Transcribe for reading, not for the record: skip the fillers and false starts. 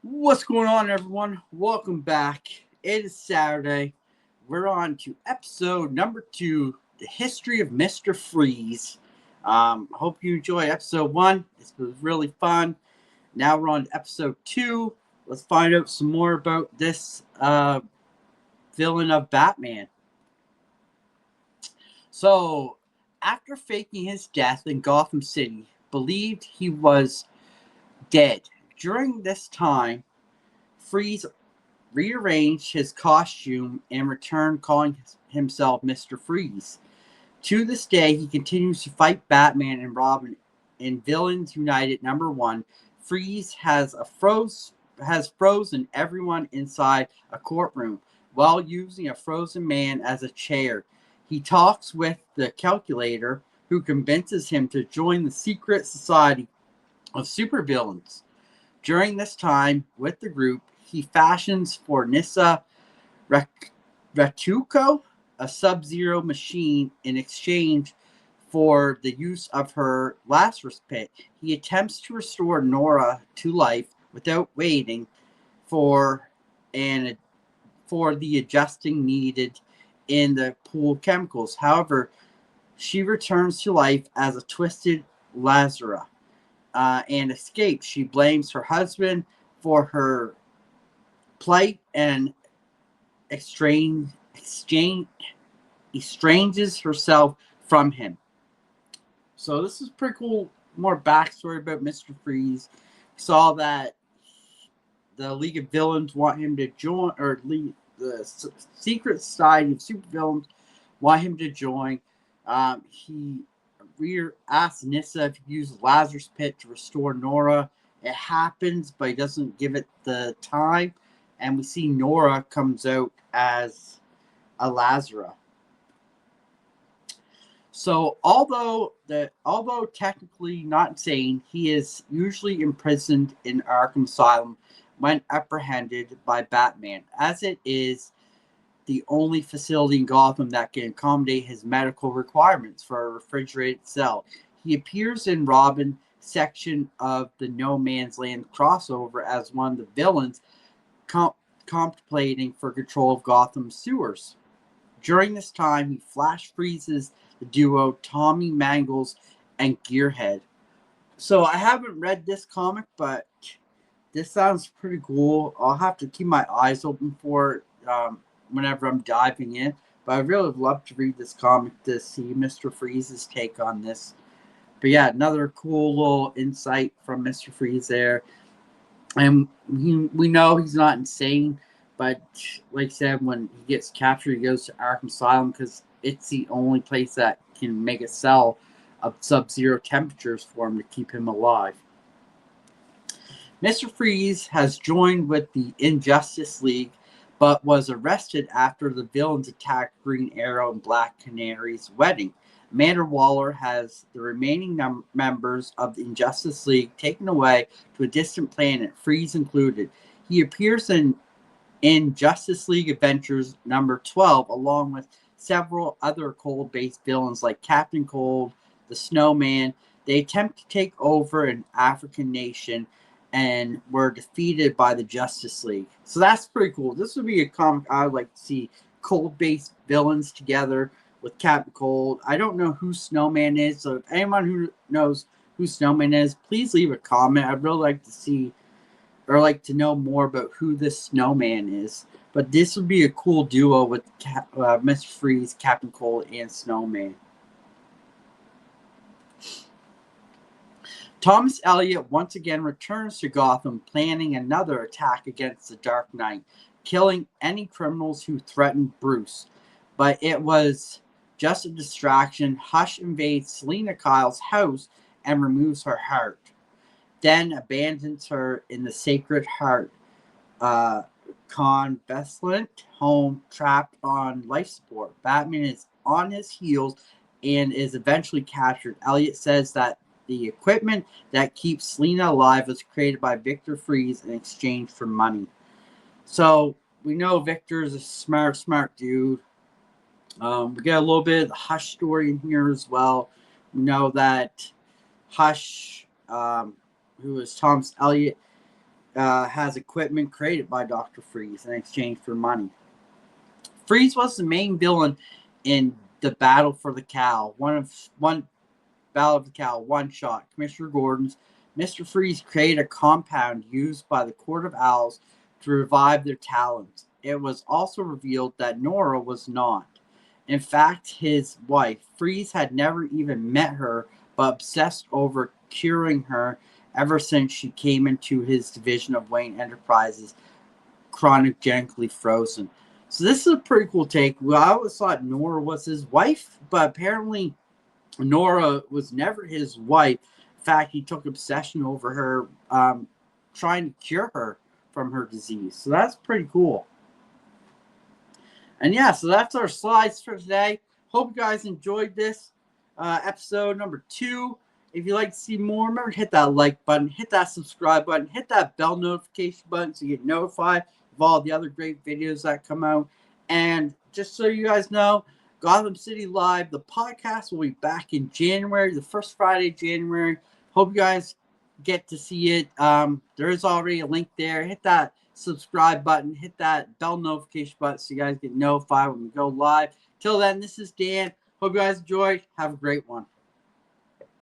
What's going on, everyone? Welcome back. It is Saturday. We're on to episode number 2, The History of Mr. Freeze. Hope you enjoy episode 1. It was really fun. Now we're on to episode 2. Let's find out some more about this villain of Batman. So, after faking his death in Gotham City, believed he was dead. During this time, Freeze rearranged his costume and returned calling himself Mr. Freeze. To this day, he continues to fight Batman and Robin in Villains United #1. Freeze has frozen everyone inside a courtroom while using a frozen man as a chair. He talks with the calculator, who convinces him to join the secret society of supervillains. During this time with the group, he fashions for Nissa Ratuko a Sub-Zero machine in exchange for the use of her Lazarus pit. He attempts to restore Nora to life without waiting for an for the adjusting needed in the pool of chemicals. However, she returns to life as a twisted Lazarus and escapes. She blames her husband for her plight and exchange estranges herself from him. So this is pretty cool. More backstory about Mr. Freeze. We saw that the League of Villains want him to join, or the Secret Society of Supervillains want him to join. He asks Nissa if he uses Lazarus Pit to restore Nora. It happens, but he doesn't give it the time. And we see Nora comes out as a Lazarus. So although technically not insane, he is usually imprisoned in Arkham Asylum when apprehended by Batman, as it is the only facility in Gotham that can accommodate his medical requirements for a refrigerated cell. He appears in Robin section of the No Man's Land crossover as one of the villains contemplating for control of Gotham's sewers. During this time, he flash freezes the duo Tommy Mangles and Gearhead. So I haven't read this comic, but this sounds pretty cool. I'll have to keep my eyes open for it whenever I'm diving in. But I really would love to read this comic to see Mr. Freeze's take on this. But yeah, another cool little insight from Mr. Freeze there. And we know he's not insane, but like I said, when he gets captured, he goes to Arkham Asylum because it's the only place that can make a cell of sub-zero temperatures for him to keep him alive. Mr. Freeze has joined with the Injustice League, but was arrested after the villains attacked Green Arrow and Black Canary's wedding. Amanda Waller has the remaining members of the Injustice League taken away to a distant planet, Freeze included. He appears in Justice League Adventures #12, along with several other cold-based villains like Captain Cold, the Snowman. They attempt to take over an African nation and were defeated by the Justice League. So that's pretty cool. This would be a comic I would like to see cold-based villains together with Captain Cold. I don't know who Snowman is, so if anyone who knows who Snowman is, please leave a comment. I'd really like to see or like to know more about who this Snowman is. But this would be a cool duo with Mr. Freeze, Captain Cold, and Snowman. Thomas Elliot once again returns to Gotham, planning another attack against the Dark Knight, killing any criminals who threatened Bruce. But it was just a distraction. Hush invades Selina Kyle's house and removes her heart, then abandons her in the Sacred Heart convalescent home, trapped on life support. Batman is on his heels and is eventually captured. Elliot says that the equipment that keeps Selina alive was created by Victor Freeze in exchange for money. So we know Victor is a smart dude. We get a little bit of the Hush story in here as well. We know that Hush, who is Thomas Elliot, has equipment created by Dr. Freeze in exchange for money. Freeze was the main villain in the Battle for the Cow, one Battle of the Cow one shot. Commissioner Gordon's Mr. Freeze created a compound used by the Court of Owls to revive their talents. It was also revealed that Nora was not. In fact, his wife, Freeze, had never even met her, but obsessed over curing her ever since she came into his division of Wayne Enterprises, chronogenically frozen. So this is a pretty cool take. Well, I always thought Nora was his wife, but apparently Nora was never his wife. In fact, he took obsession over her, trying to cure her from her disease. So that's pretty cool. And yeah, so that's our slides for today. Hope you guys enjoyed this episode number 2. If you'd like to see more, remember to hit that like button, hit that subscribe button, hit that bell notification button so you get notified of all the other great videos that come out. And just so you guys know, Gotham City Live, the podcast will be back in January, the first Friday of January. Hope you guys get to see it. There is already a link there. Hit that subscribe button, hit that bell notification button so you guys get notified when we go live. Till then, this is Dan. Hope you guys enjoy. Have a great one.